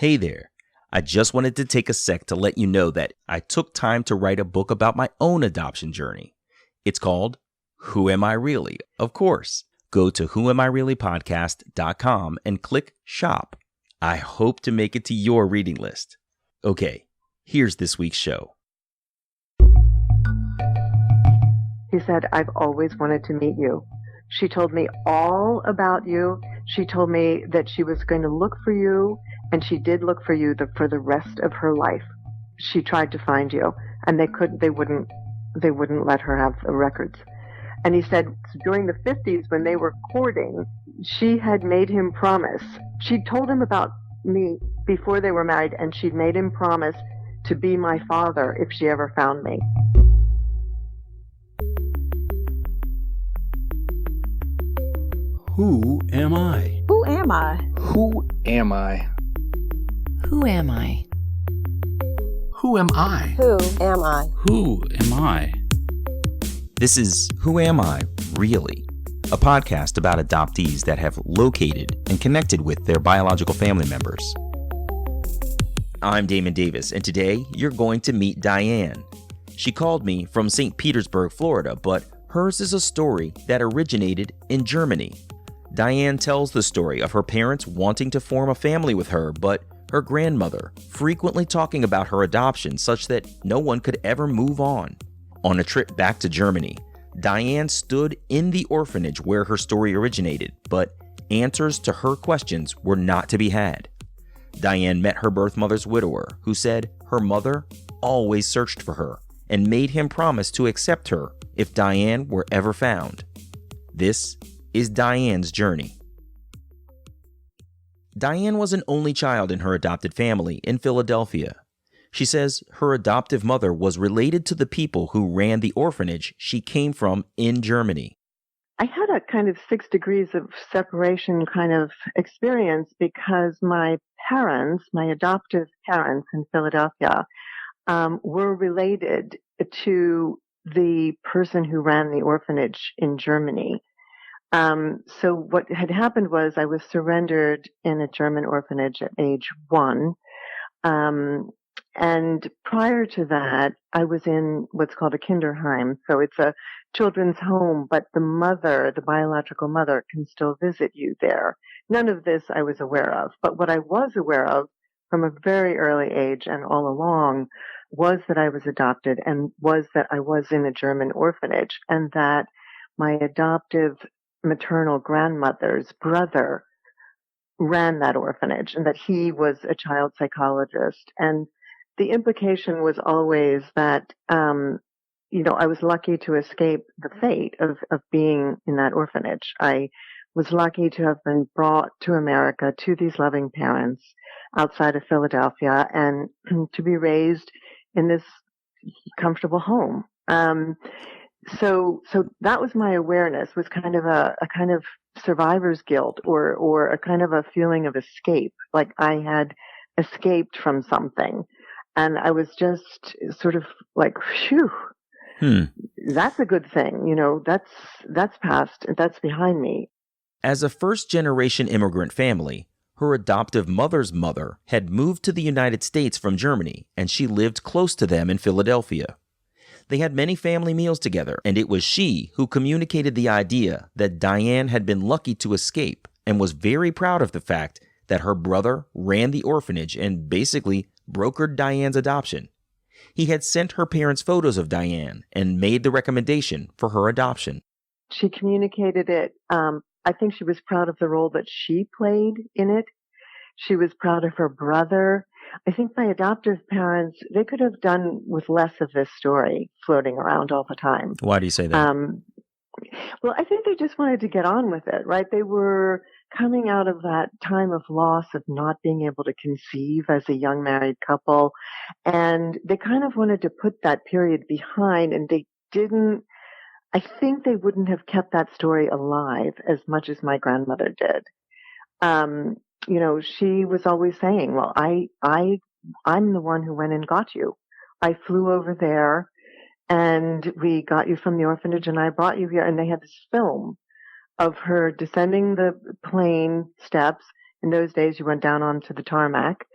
Hey there. I just wanted to take a sec to let you know that I took time to write a book about my own adoption journey. It's called Who Am I Really? Of course. Go to whoamireallypodcast.com and click shop. I hope to make it to your reading list. Okay, here's this week's show. He said, I've always wanted to meet you. She told me all about you. She told me that she was going to look for you, and she did look for you for the rest of her life. She tried to find you, and they wouldn't let her have the records. And he said during the 50s when they were courting, she had made him promise. She told him about me before they were married, and she'd made him promise to be my father if she ever found me. Who am I? Who am I? Who am I? Who am I? Who am I? Who am I? Who am I? This is Who Am I Really? A podcast about adoptees that have located and connected with their biological family members. I'm Damon Davis, and today you're going to meet Diane. She called me from St. Petersburg, Florida, but hers is a story that originated in Germany. Diane tells the story of her parents wanting to form a family with her, but her grandmother frequently talking about her adoption such that no one could ever move on. On a trip back to Germany, Diane stood in the orphanage where her story originated, but answers to her questions were not to be had. Diane met her birth mother's widower, who said her mother always searched for her and made him promise to accept her if Diane were ever found. This is Diane's journey. Diane was an only child in her adopted family in Philadelphia. She says her adoptive mother was related to the people who ran the orphanage she came from in Germany. I had a kind of 6 degrees of separation kind of experience because my parents, my adoptive parents in Philadelphia, were related to the person who ran the orphanage in Germany. So what had happened was I was surrendered in a German orphanage at age 1. And prior to that, I was in what's called a Kinderheim. So it's a children's home, but the mother, the biological mother, can still visit you there. None of this I was aware of. But what I was aware of from a very early age and all along was that I was adopted and was that I was in a German orphanage and that my adoptive maternal grandmother's brother ran that orphanage and that he was a child psychologist. And the implication was always that, I was lucky to escape the fate of being in that orphanage. I was lucky to have been brought to America to these loving parents outside of Philadelphia and to be raised in this comfortable home. So that was my awareness, was kind of a kind of survivor's guilt or a kind of a feeling of escape, like I had escaped from something. And I was just sort of like, phew, that's a good thing. That's past, that's behind me. As a first-generation immigrant family, her adoptive mother's mother had moved to the United States from Germany, and she lived close to them in Philadelphia. They had many family meals together, and it was she who communicated the idea that Diane had been lucky to escape and was very proud of the fact that her brother ran the orphanage and basically brokered Diane's adoption. He had sent her parents photos of Diane and made the recommendation for her adoption. She communicated it. I think she was proud of the role that she played in it. She was proud of her brother. I think my adoptive parents, they could have done with less of this story floating around all the time. Why do you say that? Well, I think they just wanted to get on with it, right? They were coming out of that time of loss of not being able to conceive as a young married couple. And they kind of wanted to put that period behind, and they didn't, I think they wouldn't have kept that story alive as much as my grandmother did. She was always saying, well, I'm the one who went and got you. I flew over there and we got you from the orphanage and I brought you here. And they had this film of her descending the plane steps. In those days, you went down onto the tarmac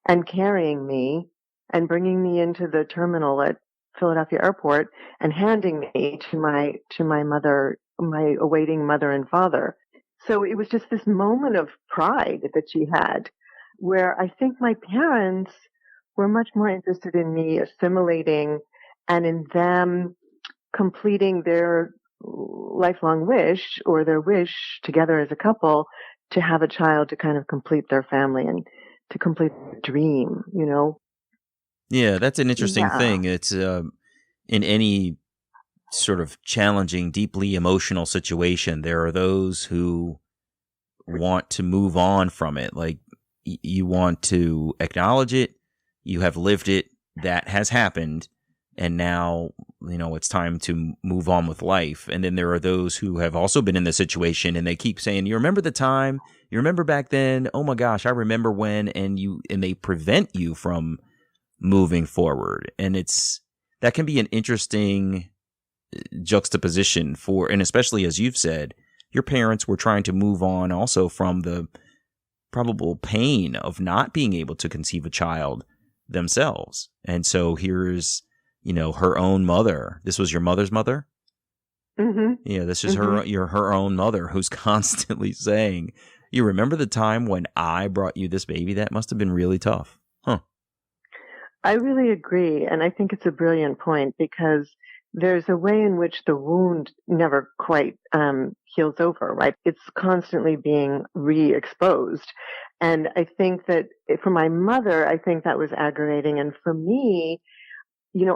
and carrying me and bringing me into the terminal at Philadelphia Airport and handing me to my mother, my awaiting mother and father. So it was just this moment of pride that she had, where I think my parents were much more interested in me assimilating and in them completing their lifelong wish, or their wish together as a couple, to have a child to kind of complete their family and to complete the dream, you know? Yeah, that's an interesting Yeah. thing. It's in any sort of challenging, deeply emotional situation, there are those who want to move on from it. Like, you want to acknowledge it, you have lived it, that has happened, and now, it's time to move on with life. And then there are those who have also been in the situation, and they keep saying, you remember the time? You remember back then? Oh my gosh, I remember when, and they prevent you from moving forward. And that can be an interesting juxtaposition and especially, as you've said, your parents were trying to move on also from the probable pain of not being able to conceive a child themselves. And so here's, her own mother. This was your mother's mother? Mm-hmm. Yeah, this is her own mother who's constantly saying, you remember the time when I brought you this baby? That must have been really tough. Huh. I really agree. And I think it's a brilliant point, because there's a way in which the wound never quite heals over, right? It's constantly being re-exposed. And I think that for my mother, I think that was aggravating. And for me,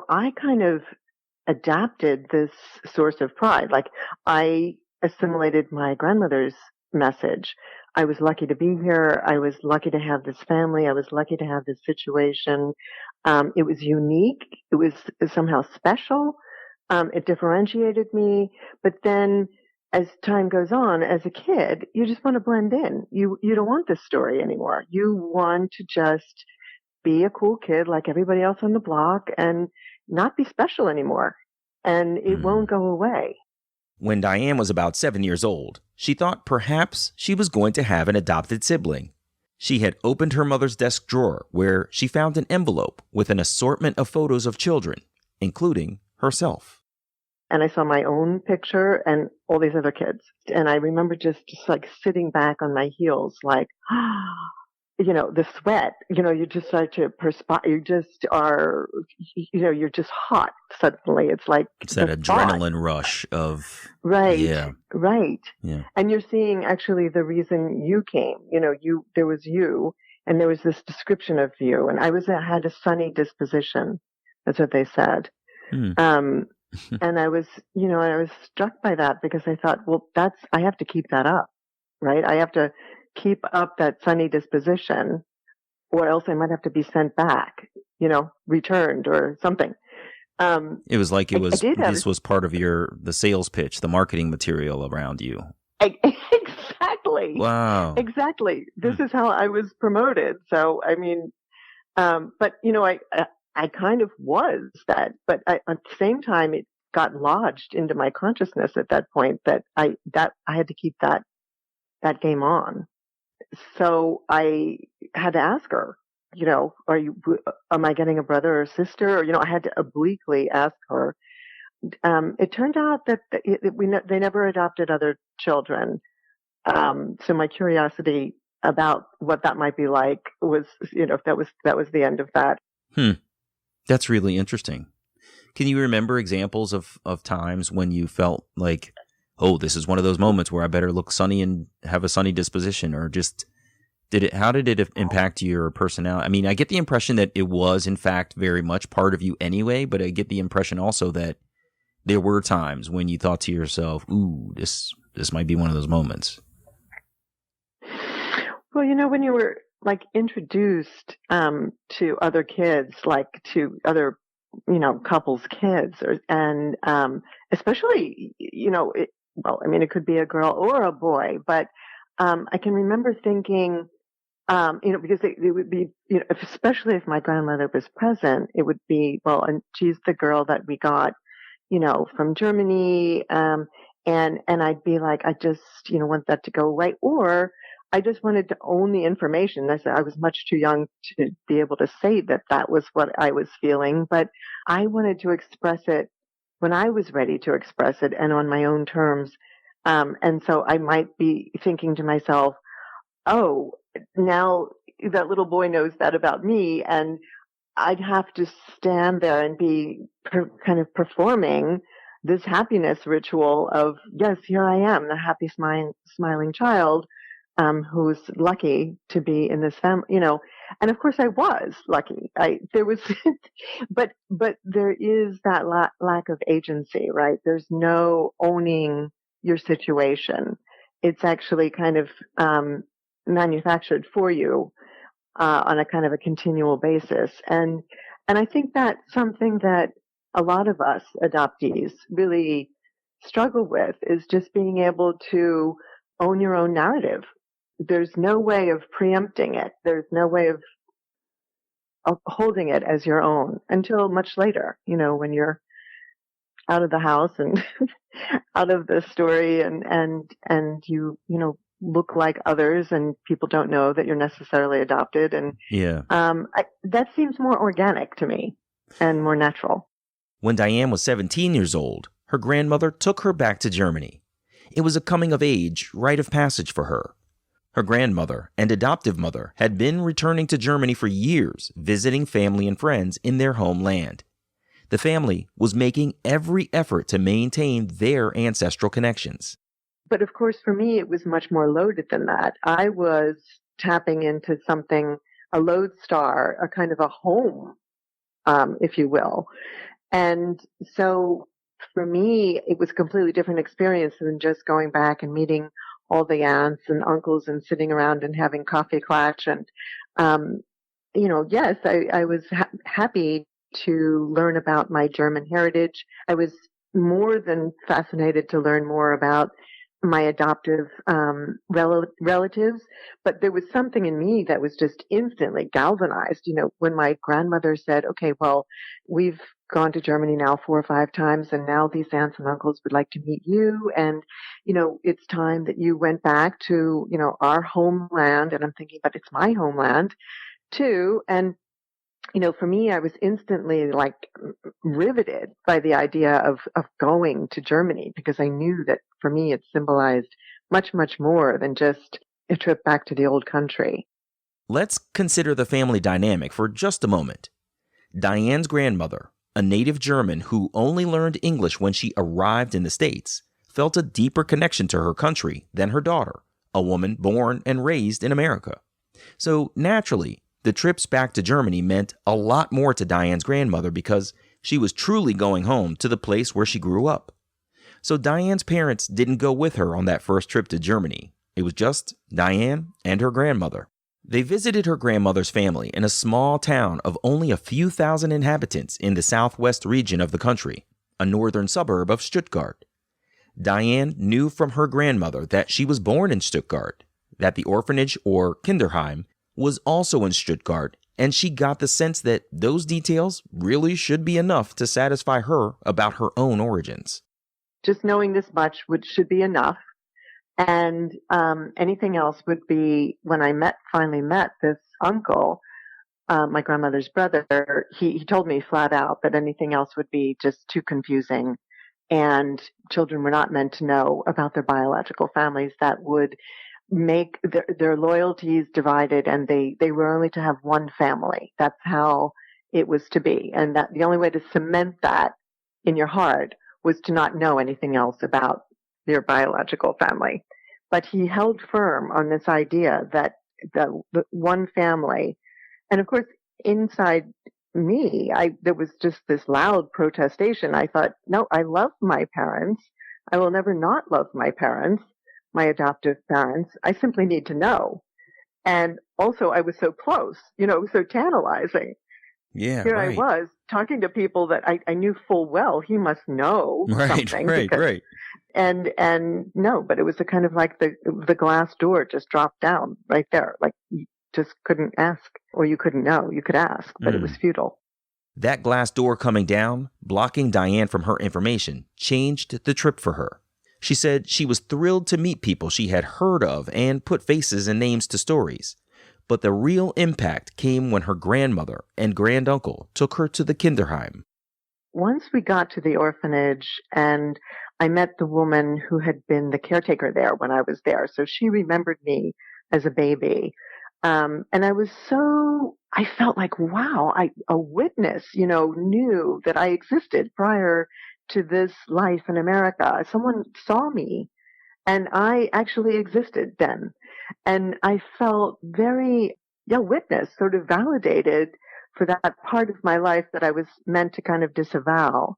I kind of adapted this source of pride. Like, I assimilated my grandmother's message. I was lucky to be here. I was lucky to have this family. I was lucky to have this situation. It was unique. It was somehow special. It differentiated me. But then as time goes on, as a kid, you just want to blend in. You don't want this story anymore. You want to just be a cool kid like everybody else on the block and not be special anymore. And it won't go away. When Diane was about 7 years old, she thought perhaps she was going to have an adopted sibling. She had opened her mother's desk drawer, where she found an envelope with an assortment of photos of children, including herself. And I saw my own picture and all these other kids. And I remember just like sitting back on my heels, like, the sweat, you just start to perspire. You just are, you're just hot suddenly. It's like it's that adrenaline rush of, right. Yeah. Right. Yeah. And you're seeing actually the reason you came, there was you, and there was this description of you, and had a sunny disposition. That's what they said. And I was struck by that, because I thought, well, I have to keep that up, right? I have to keep up that sunny disposition, or else I might have to be sent back, returned or something. It was like this was part of the sales pitch, the marketing material around you. Exactly. Wow. Exactly. This is how I was promoted. So, I mean, but I kind of was that, but at the same time, it got lodged into my consciousness at that point that I had to keep that game on. So I had to ask her, am I getting a brother or sister? Or, I had to obliquely ask her. It turned out that they never adopted other children. So my curiosity about what that might be like was, that was the end of that. That's really interesting. Can you remember examples of times when you felt like, oh, this is one of those moments where I better look sunny and have a sunny disposition? Or just how did it impact your personality? I mean, I get the impression that it was, in fact, very much part of you anyway, but I get the impression also that there were times when you thought to yourself, ooh, this might be one of those moments. Well, when you were like introduced to other kids, like to other, couples' kids, and especially, it could be a girl or a boy, but I can remember thinking, because it would be, especially if my grandmother was present, it would be, well, and she's the girl that we got, from Germany, and I'd be like, I just, want that to go away. Or I just wanted to own the information. I said I was much too young to be able to say that that was what I was feeling, but I wanted to express it when I was ready to express it and on my own terms. And so I might be thinking to myself, oh, now that little boy knows that about me, and I'd have to stand there and be kind of performing this happiness ritual of, yes, here I am, the happy smiling child, who's lucky to be in this family, and of course I was lucky. There was, but there is that lack of agency, right? There's no owning your situation. It's actually kind of, manufactured for you, on a kind of a continual basis. And I think that's something that a lot of us adoptees really struggle with, is just being able to own your own narrative. There's no way of preempting it. There's no way of holding it as your own until much later, when you're out of the house and out of the story and you look like others and people don't know that you're necessarily adopted. And that seems more organic to me and more natural. When Diane was 17 years old, her grandmother took her back to Germany. It was a coming-of-age rite of passage for her. Her grandmother and adoptive mother had been returning to Germany for years, visiting family and friends in their homeland. The family was making every effort to maintain their ancestral connections. But of course, for me, it was much more loaded than that. I was tapping into something, a lodestar, a kind of a home, if you will. And so for me, it was a completely different experience than just going back and meeting all the aunts and uncles and sitting around and having coffee klatch. And, yes, I was happy to learn about my German heritage. I was more than fascinated to learn more about my adoptive relatives, but there was something in me that was just instantly galvanized. When my grandmother said, okay, well, we've gone to Germany now 4 or 5 times, and now these aunts and uncles would like to meet you, and, it's time that you went back to, our homeland. And I'm thinking, but it's my homeland too. And for me, I was instantly riveted by the idea of going to Germany, because I knew that for me it symbolized much, much more than just a trip back to the old country. Let's consider the family dynamic for just a moment. Diane's grandmother, a native German who only learned English when she arrived in the States, felt a deeper connection to her country than her daughter, a woman born and raised in America. So naturally, the trips back to Germany meant a lot more to Diane's grandmother because she was truly going home to the place where she grew up. So Diane's parents didn't go with her on that first trip to Germany. It was just Diane and her grandmother. They visited her grandmother's family in a small town of only a few thousand inhabitants in the southwest region of the country, a northern suburb of Stuttgart. Diane knew from her grandmother that she was born in Stuttgart, that the orphanage or Kinderheim was also in Stuttgart, and she got the sense that those details really should be enough to satisfy her about her own origins. Just knowing this much should be enough. And anything else would be, when I finally met this uncle, my grandmother's brother, he told me flat out that anything else would be just too confusing. And children were not meant to know about their biological families. That would make their loyalties divided, and they were only to have one family. That's how it was to be. And that the only way to cement that in your heart was to not know anything else about their biological family. But he held firm on this idea that the one family, and of course, inside me, there was just this loud protestation. I thought, no, I love my parents. I will never not love my parents, my adoptive parents. I simply need to know. And also, I was so close, so tantalizing. Yeah, Here right. I was talking to people that I knew full well he must know something. Right. And no, but it was a kind of like the glass door just dropped down right there. Like you just couldn't ask, or you couldn't know. You could ask, but it was futile. That glass door coming down, blocking Diane from her information, changed the trip for her. She said she was thrilled to meet people she had heard of and put faces and names to stories. But the real impact came when her grandmother and granduncle took her to the Kinderheim. Once we got to the orphanage and I met the woman who had been the caretaker there when I was there. So she remembered me as a baby. And I felt like, wow, a witness, knew that I existed prior to this life in America. Someone saw me and I actually existed then. And I felt very, witnessed, sort of validated for that part of my life that I was meant to kind of disavow.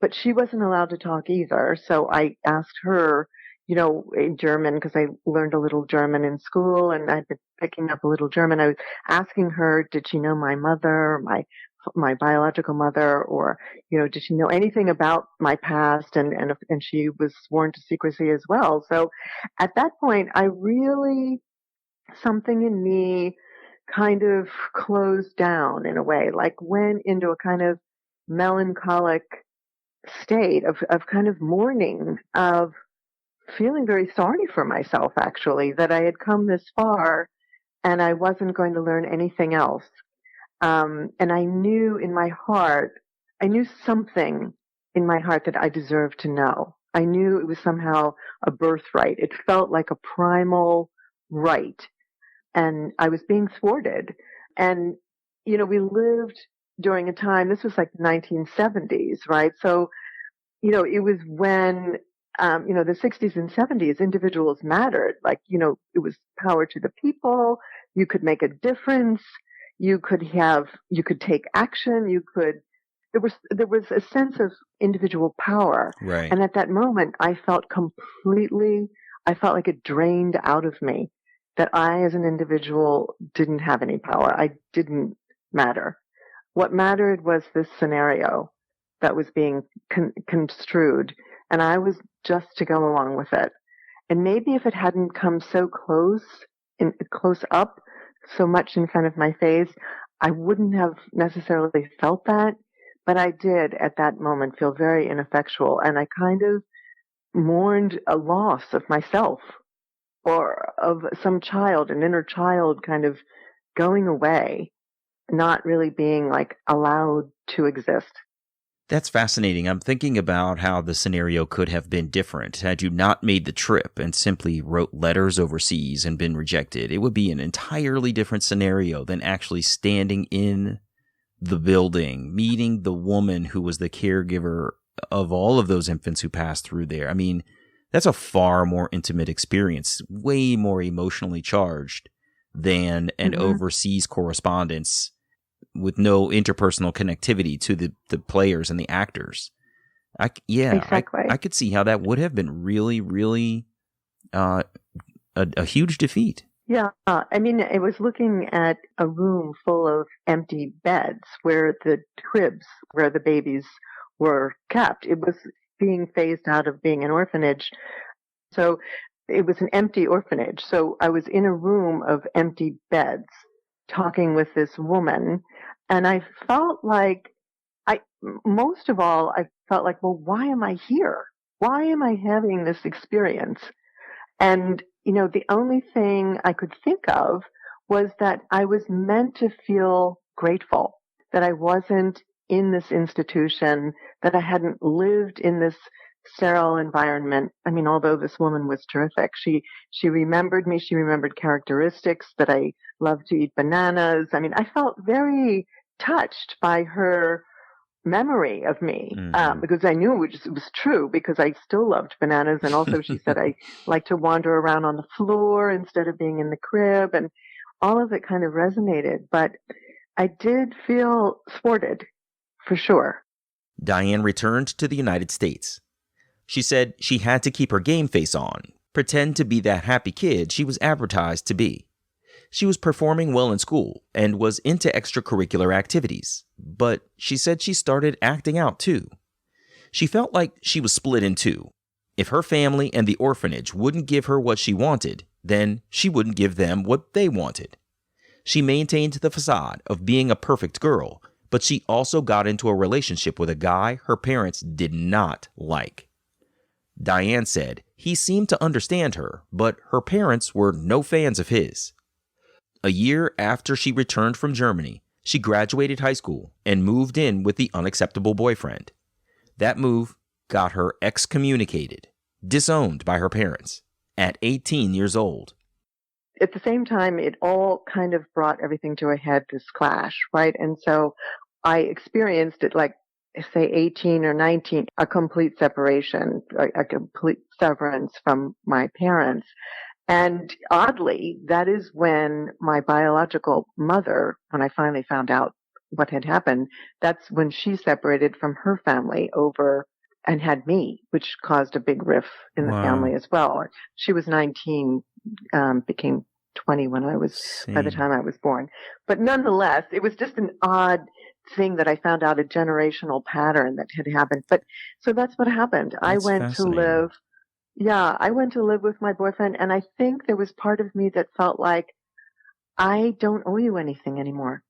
But she wasn't allowed to talk either. So I asked her, in German, because I learned a little German in school and I'd been picking up a little German. I was asking her, did she know my mother, my biological mother, or, did she know anything about my past? And she was sworn to secrecy as well. So at that point, something in me kind of closed down in a way, like went into a kind of melancholic state of kind of mourning, of feeling very sorry for myself, actually, that I had come this far and I wasn't going to learn anything else. And I knew in my heart, something in my heart that I deserved to know. I knew it was somehow a birthright. It felt like a primal right. And I was being thwarted. And, we lived during a time, this was like the 1970s, right? So, it was when, the 60s and 70s, individuals mattered. Like, it was power to the people. You could make a difference. You could take action. There was a sense of individual power. Right. And at that moment, I felt like it drained out of me, that I as an individual didn't have any power. I didn't matter. What mattered was this scenario that was being construed, and I was just to go along with it. And maybe if it hadn't come so close up, so much in front of my face, I wouldn't have necessarily felt that, but I did at that moment feel very ineffectual, and I kind of mourned a loss of myself or of some child, an inner child kind of going away, not really being like allowed to exist. That's fascinating. I'm thinking about how the scenario could have been different had you not made the trip and simply wrote letters overseas and been rejected. It would be an entirely different scenario than actually standing in the building, meeting the woman who was the caregiver of all of those infants who passed through there. I mean, that's a far more intimate experience, way more emotionally charged than an overseas correspondence with no interpersonal connectivity to the players and the actors. Exactly. I could see how that would have been really, really a huge defeat. Yeah. I mean, it was looking at a room full of empty beds where the cribs where the babies were kept. It was being phased out of being an orphanage. So it was an empty orphanage. So I was in a room of empty beds talking with this woman, and I felt like most of all, I felt like, well, why am I here? Why am I having this experience? And, the only thing I could think of was that I was meant to feel grateful that I wasn't in this institution, that I hadn't lived in this sterile environment. I mean, although this woman was terrific, she remembered me. She remembered characteristics, that I loved to eat bananas. I mean, I felt very touched by her memory of me, because I knew it was true, because I still loved bananas. And also she said I like to wander around on the floor instead of being in the crib, and all of it kind of resonated. But I did feel thwarted, for sure. Diane returned to the United States. She said she had to keep her game face on, pretend to be that happy kid she was advertised to be. She was performing well in school and was into extracurricular activities, but she said she started acting out too. She felt like she was split in two. If her family and the orphanage wouldn't give her what she wanted, then she wouldn't give them what they wanted. She maintained the facade of being a perfect girl, but she also got into a relationship with a guy her parents did not like. Diane said he seemed to understand her, but her parents were no fans of his. A year after she returned from Germany, she graduated high school and moved in with the unacceptable boyfriend. That move got her excommunicated, disowned by her parents, at 18 years old. At the same time, it all kind of brought everything to a head, this clash, right? And so I experienced it like, say, 18 or 19, a complete separation, a complete severance from my parents. And oddly, that is when my biological mother, when I finally found out what had happened, that's when she separated from her family over and had me, which caused a big rift in the family as well. She was 19, became 20 when I was, by the time I was born. But nonetheless, it was just an odd thing that I found out, a generational pattern that had happened. But so that's what happened. I went to live with my boyfriend, and I think there was part of me that felt like I don't owe you anything anymore.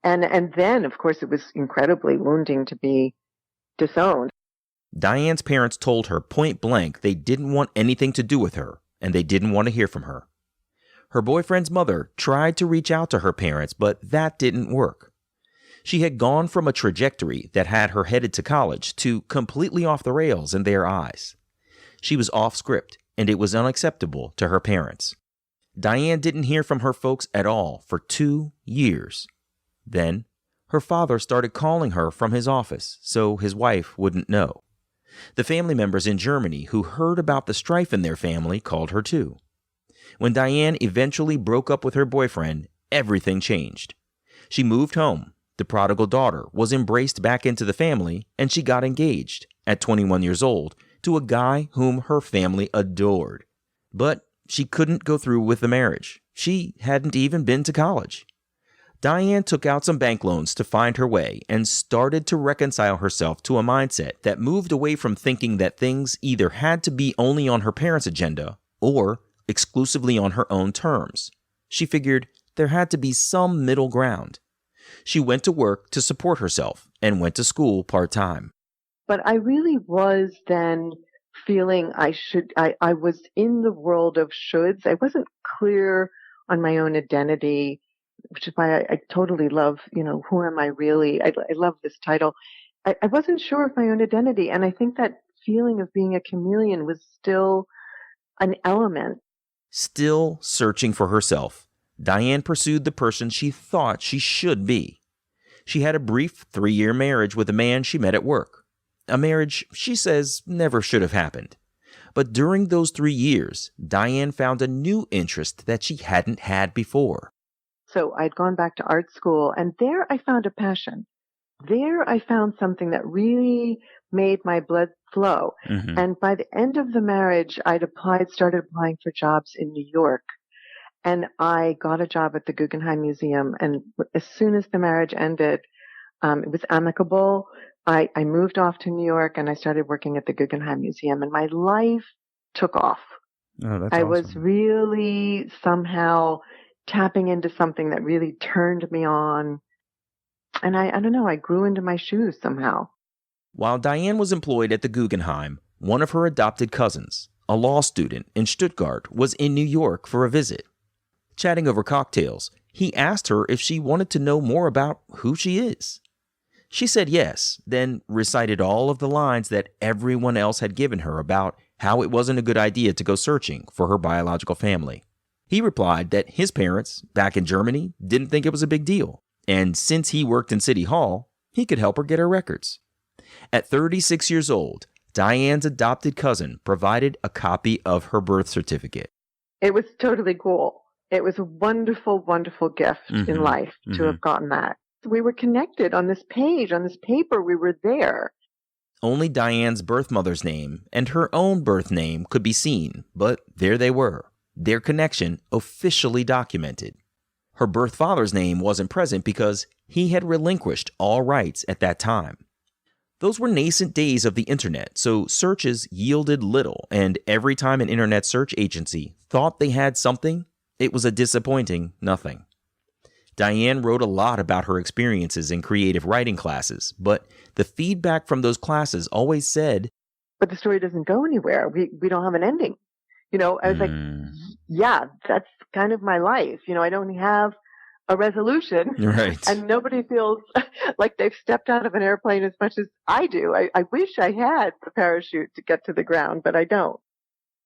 And then, of course, it was incredibly wounding to be disowned. Diane's parents told her point blank they didn't want anything to do with her, and they didn't want to hear from her. Her boyfriend's mother tried to reach out to her parents, but that didn't work. She had gone from a trajectory that had her headed to college to completely off the rails in their eyes. She was off script, and it was unacceptable to her parents. Diane didn't hear from her folks at all for 2 years. Then, her father started calling her from his office so his wife wouldn't know. The family members in Germany who heard about the strife in their family called her too. When Diane eventually broke up with her boyfriend, everything changed. She moved home. The prodigal daughter was embraced back into the family, and she got engaged at 21 years old to a guy whom her family adored. But she couldn't go through with the marriage. She hadn't even been to college. Diane took out some bank loans to find her way and started to reconcile herself to a mindset that moved away from thinking that things either had to be only on her parents' agenda or exclusively on her own terms. She figured there had to be some middle ground. She went to work to support herself and went to school part-time. But I really was then feeling I was in the world of shoulds. I wasn't clear on my own identity, which is why I totally love, who am I really? I love this title. I wasn't sure of my own identity. And I think that feeling of being a chameleon was still an element. Still searching for herself, Diane pursued the person she thought she should be. She had a brief 3-year marriage with a man she met at work. A marriage she says never should have happened. But during those 3 years, Diane found a new interest that she hadn't had before. So I'd gone back to art school, and there I found a passion. There I found something that really made my blood flow. Mm-hmm. And by the end of the marriage, started applying for jobs in New York. And I got a job at the Guggenheim Museum. And as soon as the marriage ended, it was amicable. I moved off to New York and I started working at the Guggenheim Museum, and my life took off. Oh, that's I awesome. was really somehow tapping into something that really turned me on. And I don't know, I grew into my shoes somehow. While Diane was employed at the Guggenheim, one of her adopted cousins, a law student in Stuttgart, was in New York for a visit. Chatting over cocktails, he asked her if she wanted to know more about who she is. She said yes, then recited all of the lines that everyone else had given her about how it wasn't a good idea to go searching for her biological family. He replied that his parents, back in Germany, didn't think it was a big deal, and since he worked in City Hall, he could help her get her records. At 36 years old, Diane's adopted cousin provided a copy of her birth certificate. It was totally cool. It was a wonderful, wonderful gift in life to have gotten that. We were connected on this page, on this paper. We were there. Only Diane's birth mother's name and her own birth name could be seen, but there they were, their connection officially documented. Her birth father's name wasn't present because he had relinquished all rights at that time. Those were nascent days of the internet, so searches yielded little, and every time an internet search agency thought they had something, it was a disappointing nothing. Diane wrote a lot about her experiences in creative writing classes, but the feedback from those classes always said, but the story doesn't go anywhere. We don't have an ending. I was like, yeah, that's kind of my life. I don't have a resolution. Right. And nobody feels like they've stepped out of an airplane as much as I do. I wish I had the parachute to get to the ground, but I don't.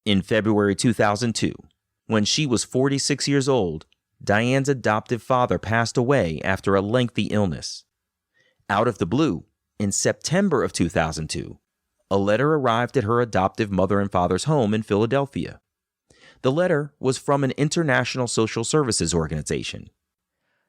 In February 2002, when she was 46 years old, Diane's adoptive father passed away after a lengthy illness. Out of the blue, in September of 2002, a letter arrived at her adoptive mother and father's home in Philadelphia. The letter was from an international social services organization.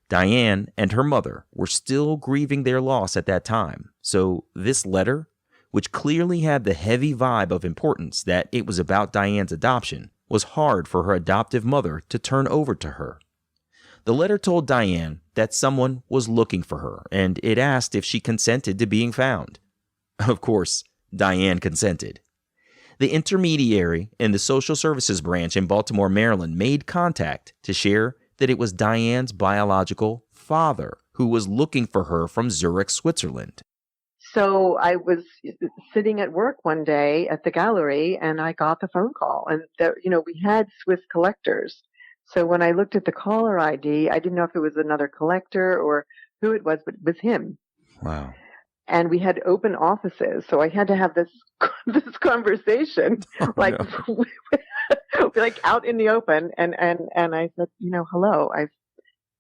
Diane and her mother were still grieving their loss at that time, so this letter, which clearly had the heavy vibe of importance that it was about Diane's adoption, was hard for her adoptive mother to turn over to her. The letter told Diane that someone was looking for her, and it asked if she consented to being found. Of course, Diane consented. The intermediary in the social services branch in Baltimore, Maryland, made contact to share that it was Diane's biological father who was looking for her from Zurich, Switzerland. So I was sitting at work one day at the gallery, and I got the phone call. And we had Swiss collectors. So when I looked at the caller ID, I didn't know if it was another collector or who it was, but it was him. Wow. And we had open offices, so I had to have this conversation, like out in the open. And I said, hello,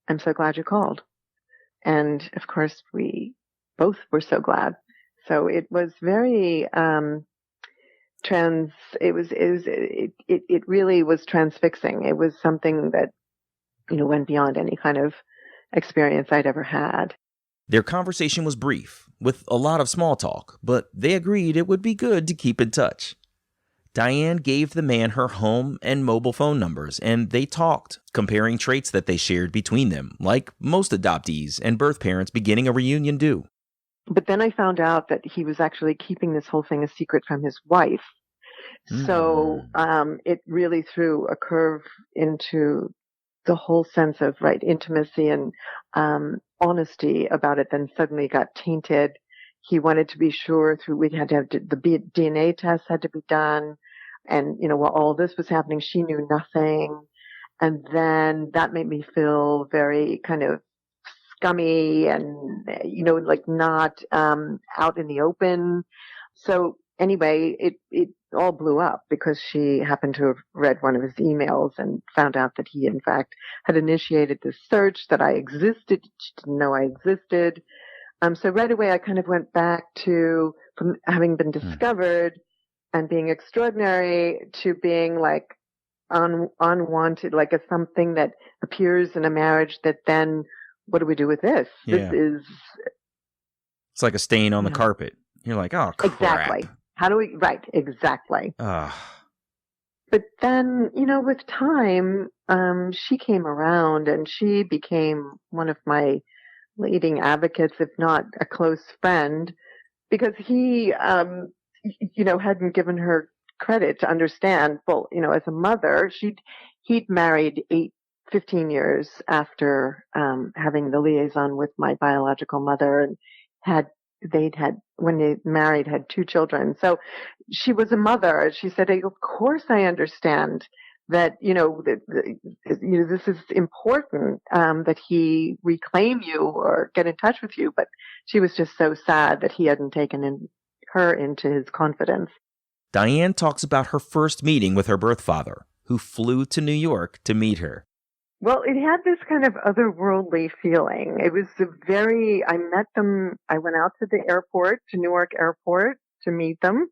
I'm so glad you called. And of course, we both were so glad. So it was very it really was transfixing. It was something that went beyond any kind of experience I'd ever had. Their conversation was brief, with a lot of small talk, but they agreed it would be good to keep in touch. Diane gave the man her home and mobile phone numbers, and they talked, comparing traits that they shared between them, like most adoptees and birth parents beginning a reunion do. But then I found out that he was actually keeping this whole thing a secret from his wife. So it really threw a curve into the whole sense of intimacy and honesty about it. Then suddenly got tainted. He wanted to be sure we had to have the DNA test had to be done. And, while all this was happening, she knew nothing. And then that made me feel very kind of scummy and, not out in the open. So anyway, it all blew up because she happened to have read one of his emails and found out that he, in fact, had initiated this search, that I existed. She didn't know I existed. So right away, I kind of went back from having been discovered and being extraordinary to being unwanted, like something that appears in a marriage that then, what do we do with this? Yeah. It's like a stain on the carpet. You're like, oh, crap. Exactly. How do we, right, exactly. But then, with time, she came around and she became one of my leading advocates, if not a close friend, because he, hadn't given her credit to understand, well, as a mother, he'd married 15 years after, having the liaison with my biological mother, and when they married, had 2 children. So she was a mother. She said, of course I understand that, this is important, that he reclaim you or get in touch with you. But she was just so sad that he hadn't taken her into his confidence. Diane talks about her first meeting with her birth father, who flew to New York to meet her. Well, it had this kind of otherworldly feeling. It was I met them, I went out to the airport, to Newark Airport, to meet them.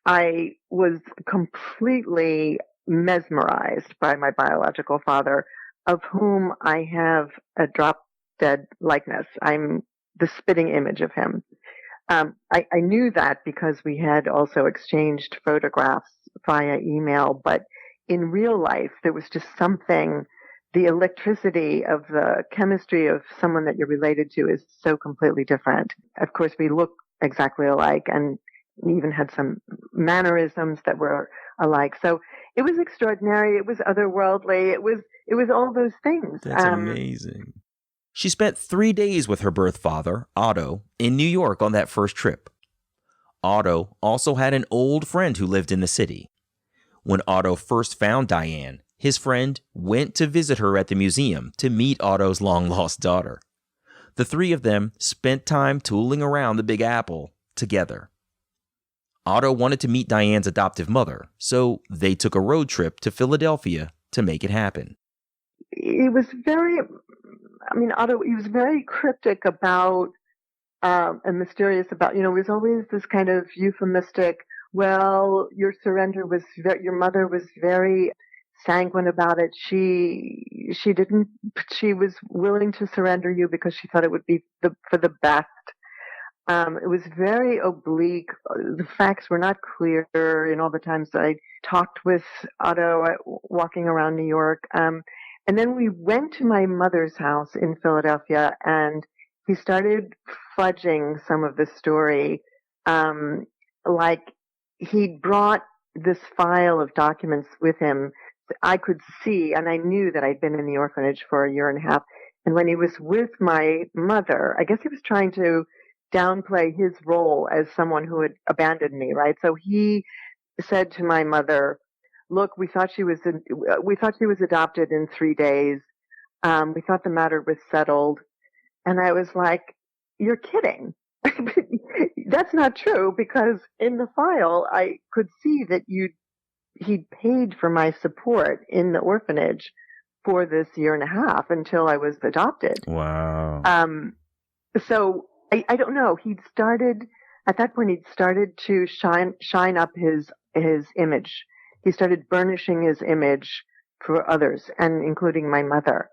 I was completely mesmerized by my biological father, of whom I have a drop-dead likeness. I'm the spitting image of him. I knew that because we had also exchanged photographs via email, but in real life, there was just something, the electricity of the chemistry of someone that you're related to is so completely different. Of course, we look exactly alike and we even had some mannerisms that were alike. So it was extraordinary. It was otherworldly. It was all those things. That's amazing. She spent 3 days with her birth father, Otto, in New York on that first trip. Otto also had an old friend who lived in the city. When Otto first found Diane, his friend went to visit her at the museum to meet Otto's long-lost daughter. The three of them spent time tooling around the Big Apple together. Otto wanted to meet Diane's adoptive mother, so they took a road trip to Philadelphia to make it happen. Otto, he was very cryptic about, and mysterious about, it was always this kind of euphemistic, well, your mother was very sanguine about it. She was willing to surrender you because she thought it would be for the best. It was very oblique. The facts were not clear in all the times that I talked with Otto walking around New York. And then we went to my mother's house in Philadelphia, and he started fudging some of the story. Like he'd brought this file of documents with him. I could see, and I knew that I'd been in the orphanage for a year and a half. And when he was with my mother, I guess he was trying to downplay his role as someone who had abandoned me, right? So he said to my mother, look, we thought she was adopted in 3 days. We thought the matter was settled. And I was like, you're kidding. That's not true, because in the file, I could see that he'd paid for my support in the orphanage for this year and a half until I was adopted. Wow. So I don't know. At that point, he'd started to shine up his image. He started burnishing his image for others, and including my mother.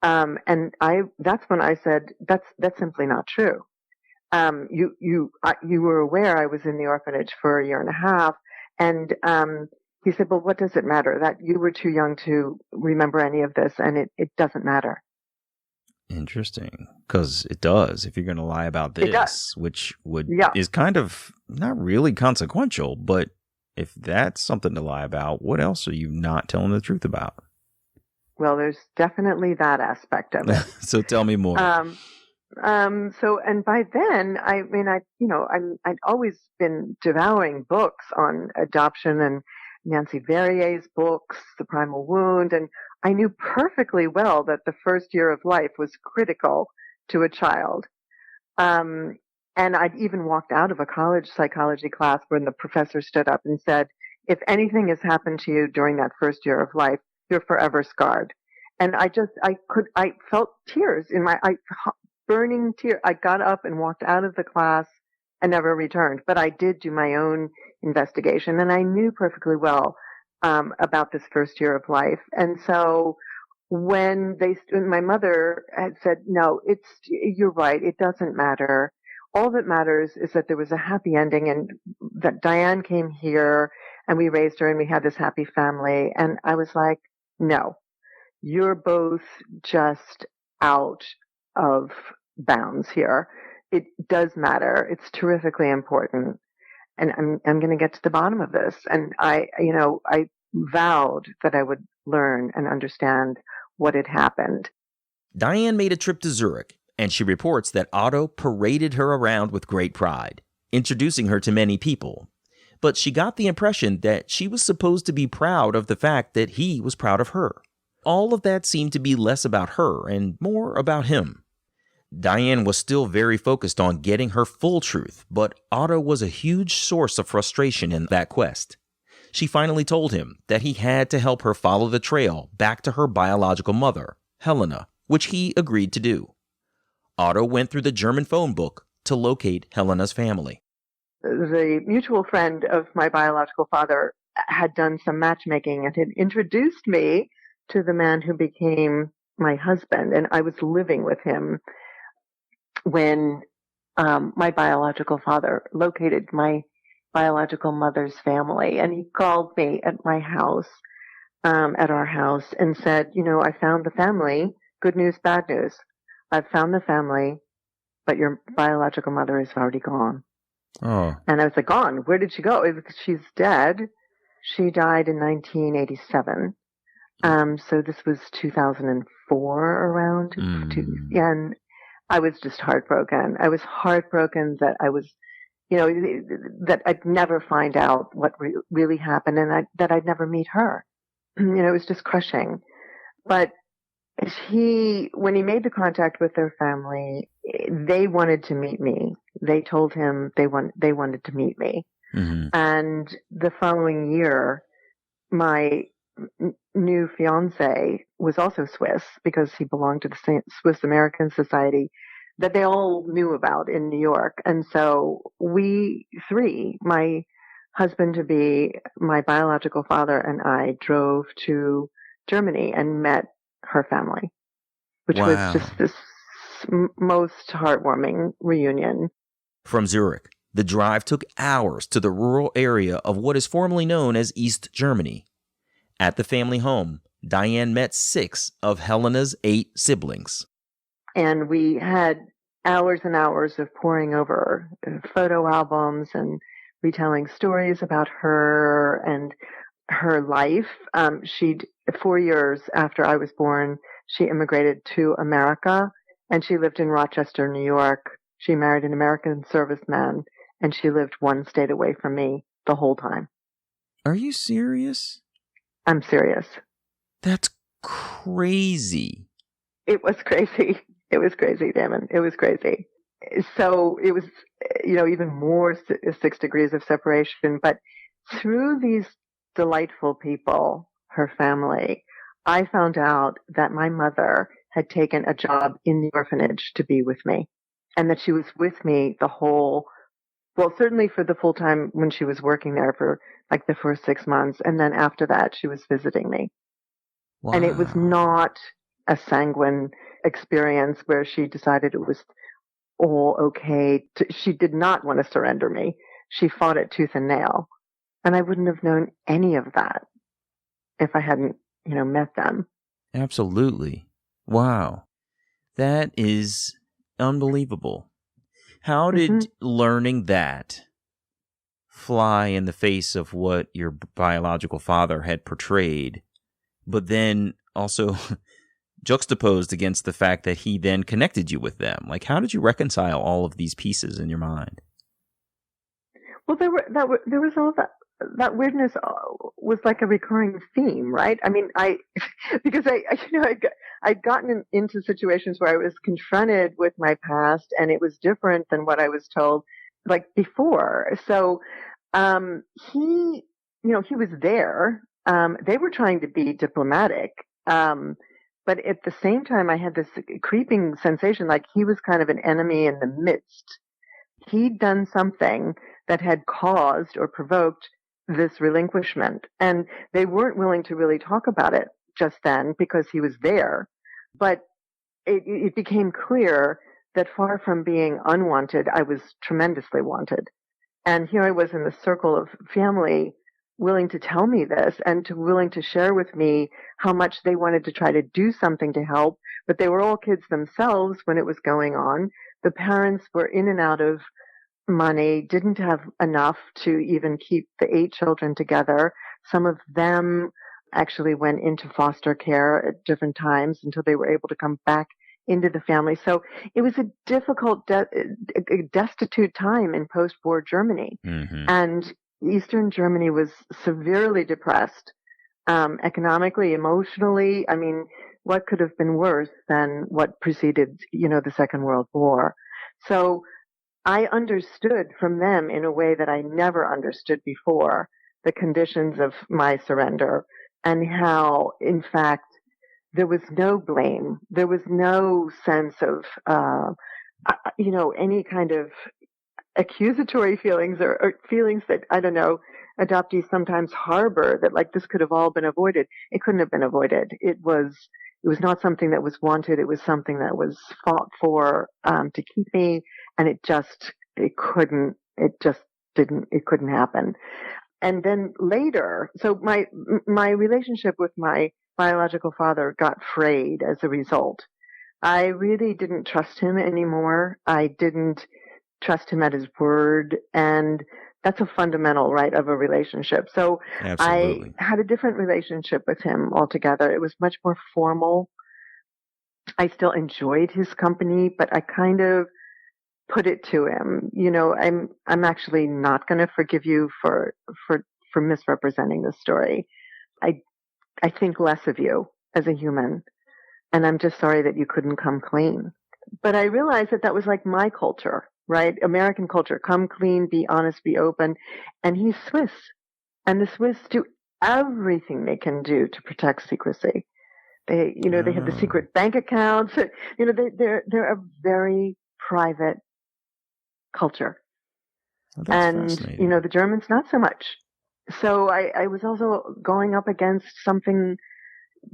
That's when I said, that's simply not true. You were aware I was in the orphanage for a year and a half. And, he said, well, what does it matter? That you were too young to remember any of this, and it doesn't matter. Interesting. Because it does, if you're going to lie about this, which is kind of not really consequential, but if that's something to lie about, what else are you not telling the truth about? Well, there's definitely that aspect of it. So tell me more. And by then, I'd always been devouring books on adoption and Nancy Verrier's books, The Primal Wound, and I knew perfectly well that the first year of life was critical to a child. And I'd even walked out of a college psychology class when the professor stood up and said, if anything has happened to you during that first year of life, you're forever scarred. And I felt tears in burning tears. I got up and walked out of the class and never returned. But I did do my own investigation, and I knew perfectly well about this first year of life. And so when my mother had said, no, you're right, it doesn't matter. All that matters is that there was a happy ending, and that Diane came here and we raised her and we had this happy family. And I was like, no, you're both just out of bounds here. It does matter. It's terrifically important. And I'm going to get to the bottom of this. And I vowed that I would learn and understand what had happened. Diane made a trip to Zurich, and she reports that Otto paraded her around with great pride, introducing her to many people. But she got the impression that she was supposed to be proud of the fact that he was proud of her. All of that seemed to be less about her and more about him. Diane was still very focused on getting her full truth, but Otto was a huge source of frustration in that quest. She finally told him that he had to help her follow the trail back to her biological mother, Helena, which he agreed to do. Otto went through the German phone book to locate Helena's family. The mutual friend of my biological father had done some matchmaking and had introduced me to the man who became my husband, and I was living with him when my biological father located my biological mother's family. And he called me at my house, at our house, and said, I found the family. Good news, bad news. I've found the family, but your biological mother is already gone. Oh. And I was like, gone? Where did she go? She's dead. She died in 1987. So this was 2004 around. And I was just heartbroken. I was heartbroken that I was that I'd never find out what really happened, and that I'd never meet her. It was just crushing. But when he made the contact with their family, they wanted to meet me. They told him they wanted to meet me. Mm-hmm. And the following year, my new fiance was also Swiss because he belonged to the Swiss American Society that they all knew about in New York. And so we three, my husband to be, my biological father, and I drove to Germany and met her family, which was just this most heartwarming reunion. From Zurich, the drive took hours to the rural area of what is formerly known as East Germany. At the family home, Diane met 6 of Helena's 8 siblings. And we had hours and hours of poring over photo albums and retelling stories about her and her life. 4 years after I was born, she immigrated to America, and she lived in Rochester, New York. She married an American serviceman, and she lived 1 state away from me the whole time. Are you serious? I'm serious. That's crazy. It was crazy. It was crazy, Damon. It was crazy. So it was, even more 6 degrees of separation. But through these delightful people, her family, I found out that my mother had taken a job in the orphanage to be with me, and that she was with me certainly for the full time when she was working there for like the first 6 months. And then after that, she was visiting me. Wow. And it was not a sanguine experience where she decided it was all okay. She did not want to surrender me. She fought it tooth and nail. And I wouldn't have known any of that if I hadn't, met them. Absolutely. Wow. That is unbelievable. How did learning that fly in the face of what your biological father had portrayed, but then also juxtaposed against the fact that he then connected you with them? Like, how did you reconcile all of these pieces in your mind? Well, there was all that weirdness was like a recurring theme, right? I mean, because I'd gotten into situations where I was confronted with my past, and it was different than what I was told like before. So, he was there. They were trying to be diplomatic. But at the same time, I had this creeping sensation like he was kind of an enemy in the midst. He'd done something that had caused or provoked this relinquishment. And they weren't willing to really talk about it just then because he was there. But it became clear that far from being unwanted, I was tremendously wanted. And here I was in the circle of family willing to tell me this and willing to share with me how much they wanted to try to do something to help. But they were all kids themselves when it was going on. The parents were in and out of money, didn't have enough to even keep the 8 children together. Some of them actually went into foster care at different times until they were able to come back into the family. So it was a difficult, destitute time in post-war Germany. Mm-hmm. And Eastern Germany was severely depressed, economically, emotionally. I mean, what could have been worse than what preceded, the Second World War? So I understood from them in a way that I never understood before the conditions of my surrender and how, in fact, there was no blame. There was no sense of, any kind of accusatory feelings or feelings that, I don't know, adoptees sometimes harbor that like this could have all been avoided. It couldn't have been avoided. It was not something that was wanted. It was something that was fought for, to keep me. And it couldn't happen. And then later, so my relationship with my biological father got frayed as a result. I really didn't trust him anymore. I didn't trust him at his word. And that's a fundamental right of a relationship. So Absolutely. I had a different relationship with him altogether. It was much more formal. I still enjoyed his company, but I kind of put it to him, I'm actually not going to forgive you for misrepresenting the story. I think less of you as a human, and I'm just sorry that you couldn't come clean. But I realized that was like my culture, right? American culture, come clean, be honest, be open. And he's Swiss, and the Swiss do everything they can do to protect secrecy. They have the secret bank accounts. They're a very private culture. Oh, that's fascinating. The Germans not so much. So I was also going up against something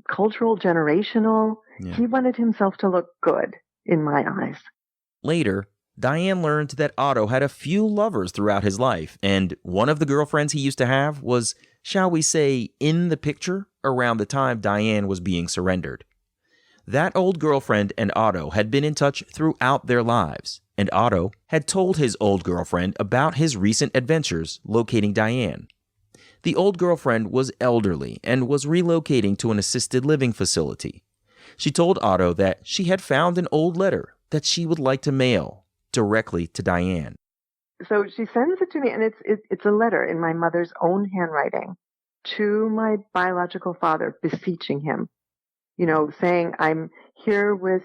cultural, generational. Yeah. He wanted himself to look good in my eyes. Later, Diane learned that Otto had a few lovers throughout his life, and one of the girlfriends he used to have was, shall we say, in the picture around the time Diane was being surrendered. That old girlfriend and Otto had been in touch throughout their lives, and Otto had told his old girlfriend about his recent adventures locating Diane. The old girlfriend was elderly and was relocating to an assisted living facility. She told Otto that she had found an old letter that she would like to mail directly to Diane. So she sends it to me, and it's a letter in my mother's own handwriting to my biological father, beseeching him, saying, I'm here with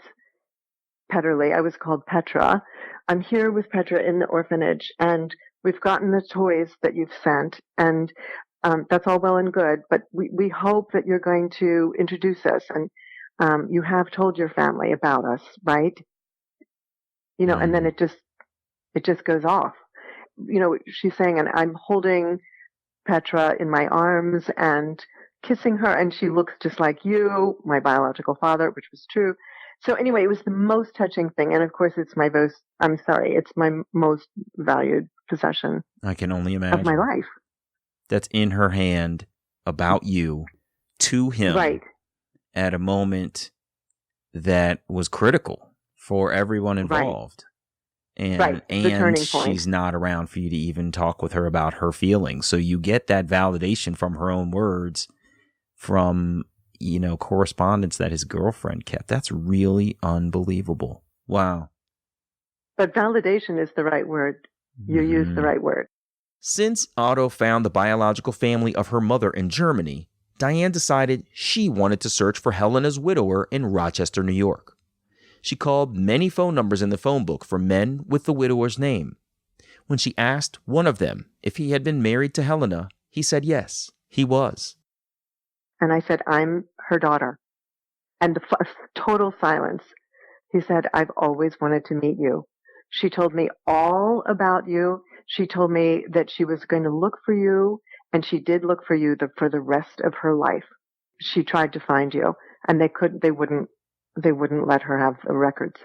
Petterly. I was called Petra. I'm here with Petra in the orphanage, and we've gotten the toys that you've sent, and that's all well and good, but we hope that you're going to introduce us, and you have told your family about us, right? And then it just goes off. She's saying, and I'm holding Petra in my arms and kissing her, and she looks just like you, my biological father, which was true. So anyway, it was the most touching thing, and of course it's my most valued possession. I can only imagine. Of my life. That's in her hand about you to him. Right. At a moment that was critical for everyone involved. Right. And she's not around for you to even talk with her about her feelings. So you get that validation from her own words, from, correspondence that his girlfriend kept. That's really unbelievable. Wow. But validation is the right word. You use the right word. Since Otto found the biological family of her mother in Germany, Diane decided she wanted to search for Helena's widower in Rochester, New York. She called many phone numbers in the phone book for men with the widower's name. When she asked one of them if he had been married to Helena, he said yes, he was. And I said, I'm her daughter. And total silence. He said, I've always wanted to meet you. She told me all about you. She told me that she was going to look for you, and she did look for you for the rest of her life. She tried to find you, and they wouldn't let her have the records.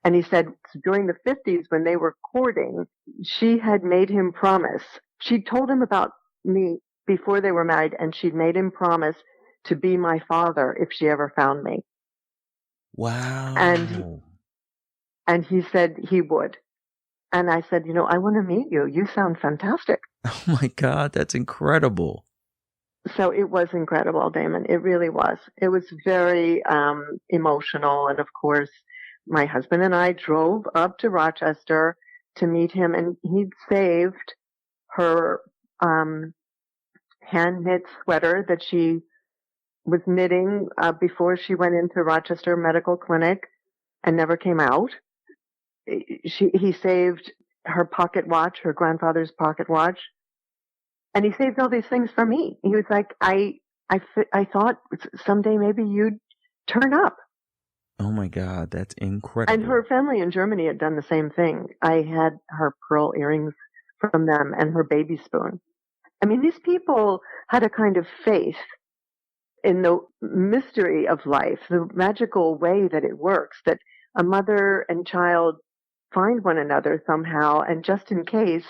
And he said during the 50s, when they were courting, she had made him promise. She told him about me before they were married, and she'd made him promise to be my father if she ever found me. Wow. And he said he would. And I said, I want to meet you. You sound fantastic. Oh my God, that's incredible. So it was incredible, Damon. It really was. It was very emotional. And of course, my husband and I drove up to Rochester to meet him, and he'd saved her hand-knit sweater that she was knitting before she went into Rochester Medical Clinic and never came out. He saved her pocket watch, her grandfather's pocket watch, and he saved all these things for me. He was like, I thought someday maybe you'd turn up. Oh my God, that's incredible. And her family in Germany had done the same thing. I had her pearl earrings from them and her baby spoon. I mean, these people had a kind of faith in the mystery of life, the magical way that it works, that a mother and child find one another somehow, and just in case,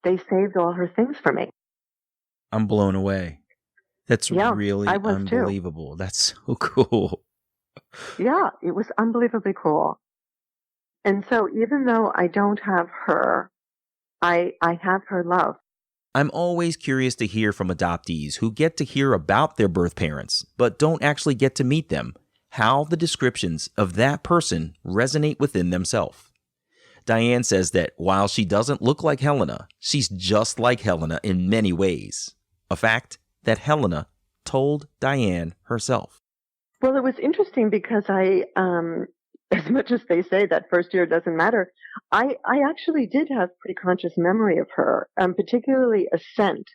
they saved all her things for me. I'm blown away. That's really unbelievable. Too. That's so cool. Yeah, it was unbelievably cool. And so even though I don't have her, I have her love. I'm always curious to hear from adoptees who get to hear about their birth parents, but don't actually get to meet them, how the descriptions of that person resonate within themselves. Diane says that while she doesn't look like Helena, she's just like Helena in many ways. A fact that Helena told Diane herself. Well, it was interesting because as much as they say that first year doesn't matter, I actually did have pretty conscious memory of her, particularly a scent.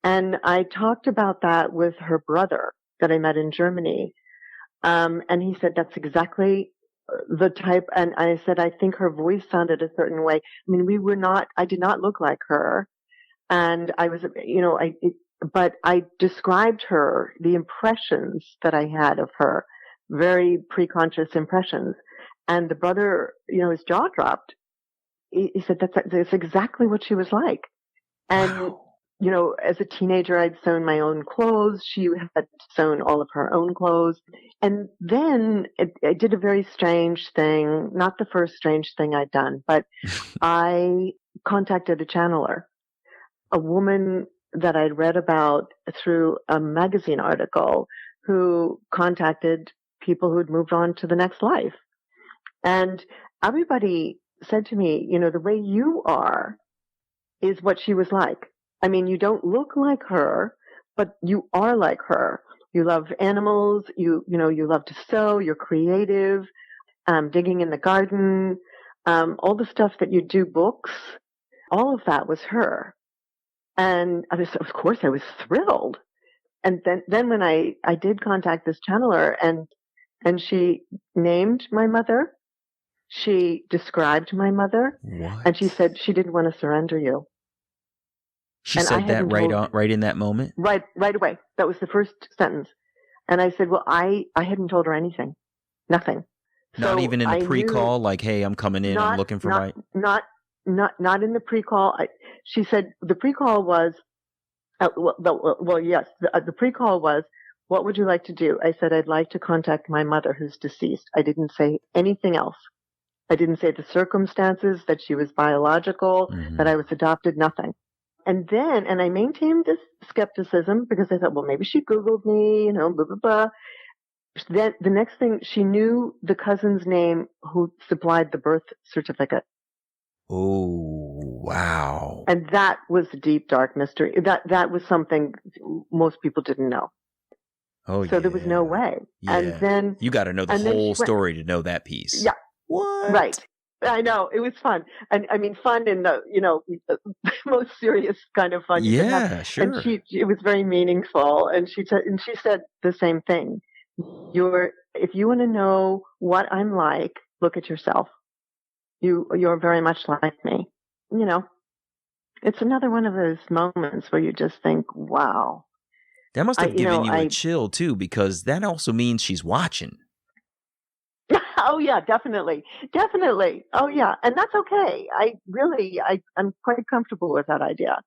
And I talked about that with her brother that I met in Germany. And he said, that's exactly the type. And I said, I think her voice sounded a certain way. I mean, I did not look like her. And I was, but I described her, the impressions that I had of her, very preconscious impressions. And the brother, his jaw dropped. He said, that's exactly what she was like. And, Wow. As a teenager, I'd sewn my own clothes. She had sewn all of her own clothes. And then I did a very strange thing, not the first strange thing I'd done, but I contacted a channeler, a woman that I'd read about through a magazine article who contacted people who'd moved on to the next life. And everybody said to me, the way you are is what she was like. I mean, you don't look like her, but you are like her. You love animals. You love to sew. You're creative, digging in the garden, all the stuff that you do, books, all of that was her. And of course I was thrilled. And then when I did contact this channeler and she named my mother, she described my mother, What? and she said she didn't want to surrender you. She And I said that hadn't right in that moment? Right away. That was the first sentence. And I said, well, I hadn't told her anything. Nothing. Not So even in the I pre-call, like, hey, I'm coming in, I'm looking for my... Not in the pre-call. She said the pre-call was, yes, the pre-call was, what would you like to do? I said, I'd like to contact my mother who's deceased. I didn't say anything else. I didn't say the circumstances, that she was biological, that I was adopted, nothing. And I maintained this skepticism because I thought, well, maybe she Googled me, blah, blah, blah. Then the next thing, she knew the cousin's name who supplied the birth certificate. Oh, wow. And that was a deep, dark mystery. That was something most people didn't know. Oh, So there was no way. Yeah. And then you got to know the whole story to know that piece. Yeah. What? Right. I know. It was fun. And I mean, fun in the, most serious kind of fun. Yeah, sure. And it was very meaningful. And she said the same thing. If you want to know what I'm like, look at yourself. You're very much like me. It's another one of those moments where you just think, wow. That must have given you a chill too, because that also means she's watching. Oh yeah, definitely. Oh yeah. And that's okay. I'm quite comfortable with that idea.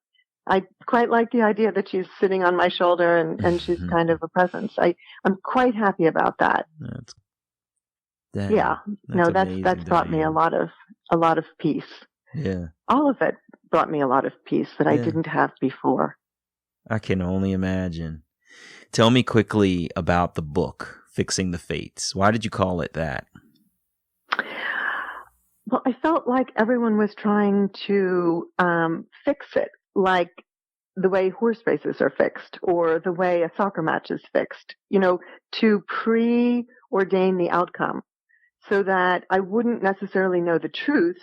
I quite like the idea that she's sitting on my shoulder and she's kind of a presence. I'm quite happy about that. That's brought me a lot of peace. Yeah. All of it brought me a lot of peace that I didn't have before. I can only imagine. Tell me quickly about the book, Fixing the Fates. Why did you call it that? Well, I felt like everyone was trying to fix it, like the way horse races are fixed or the way a soccer match is fixed, to preordain the outcome so that I wouldn't necessarily know the truth,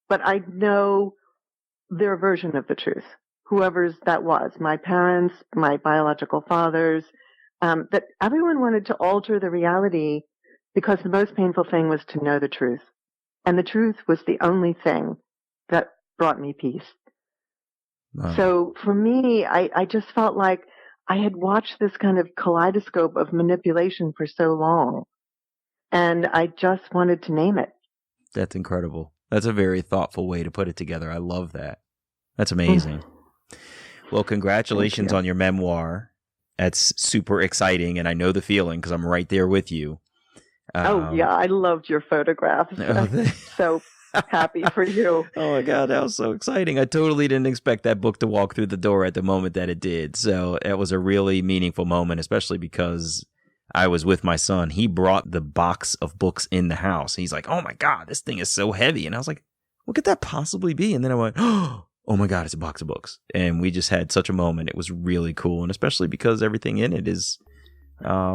but I'd know their version of the truth, whoever's that was, my parents, my biological fathers, that everyone wanted to alter the reality because the most painful thing was to know the truth. And the truth was the only thing that brought me peace. Wow. So for me, I just felt like I had watched this kind of kaleidoscope of manipulation for so long. And I just wanted to name it. That's incredible. That's a very thoughtful way to put it together. I love that. That's amazing. Well, congratulations on your memoir. That's super exciting. And I know the feeling because I'm right there with you. I loved your photographs. I'm so happy for you. Oh my God, that was so exciting. I totally didn't expect that book to walk through the door at the moment that it did. So it was a really meaningful moment, especially because I was with my son. He brought the box of books in the house. He's like, oh my God, this thing is so heavy. And I was like, what could that possibly be? And then I went, oh my God, it's a box of books. And we just had such a moment. It was really cool. And especially because everything in it is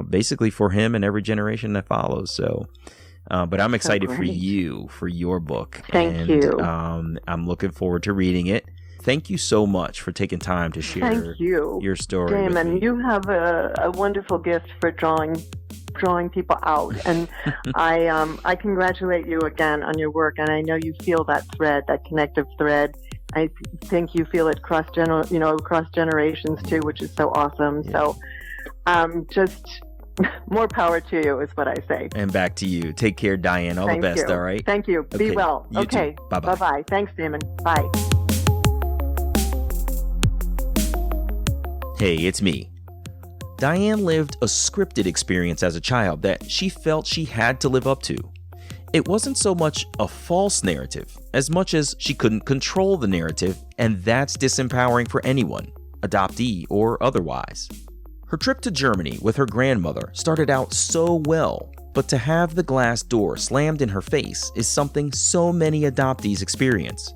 basically for him and every generation that follows. So, but I'm excited for you, for your book. Thank you. I'm looking forward to reading it. Thank you so much for taking time to share your story. Damon, you have a wonderful gift for drawing people out, and I congratulate you again on your work. And I know you feel that thread, that connective thread. I think you feel it across generations too, which is so awesome. Yeah. So, just more power to you is what I say. And back to you. Take care, Diane. All the best. All right. Thank you. Okay. Be well. You okay. Bye bye. Bye bye. Thanks, Damon. Bye. Hey, it's me. Diane lived a scripted experience as a child that she felt she had to live up to. It wasn't so much a false narrative, as much as she couldn't control the narrative, and that's disempowering for anyone, adoptee or otherwise. Her trip to Germany with her grandmother started out so well, but to have the glass door slammed in her face is something so many adoptees experience.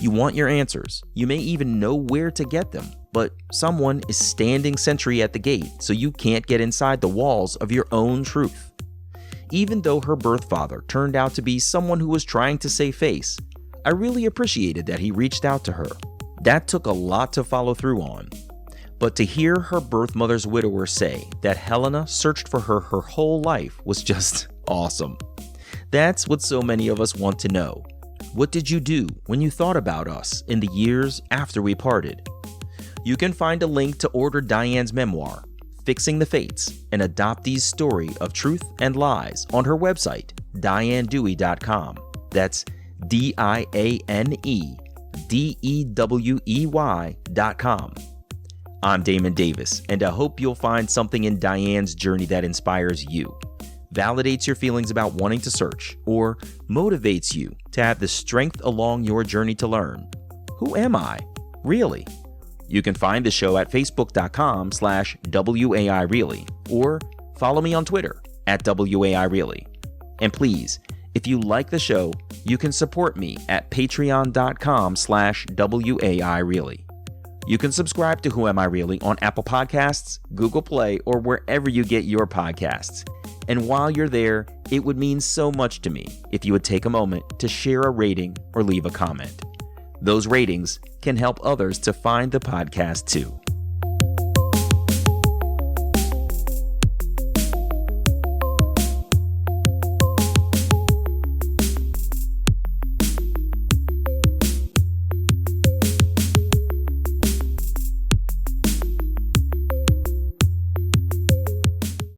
You want your answers, you may even know where to get them, but someone is standing sentry at the gate, so you can't get inside the walls of your own truth. Even though her birth father turned out to be someone who was trying to save face, I really appreciated that he reached out to her. That took a lot to follow through on. But to hear her birth mother's widower say that Helena searched for her whole life was just awesome. That's what so many of us want to know. What did you do when you thought about us in the years after we parted? You can find a link to order Diane's memoir, Fixing the Fates, an adoptee's story of truth and lies, on her website, DianeDewey.com. That's DianeDewey.com. I'm Damon Davis, and I hope you'll find something in Diane's journey that inspires you, validates your feelings about wanting to search, or motivates you to have the strength along your journey to learn. Who am I, really? You can find the show at facebook.com/WAIReally, or follow me on Twitter at WAIReally. And please, if you like the show, you can support me at patreon.com/WAIReally. You can subscribe to Who Am I Really on Apple Podcasts, Google Play, or wherever you get your podcasts. And while you're there, it would mean so much to me if you would take a moment to share a rating or leave a comment. Those ratings can help others to find the podcast too.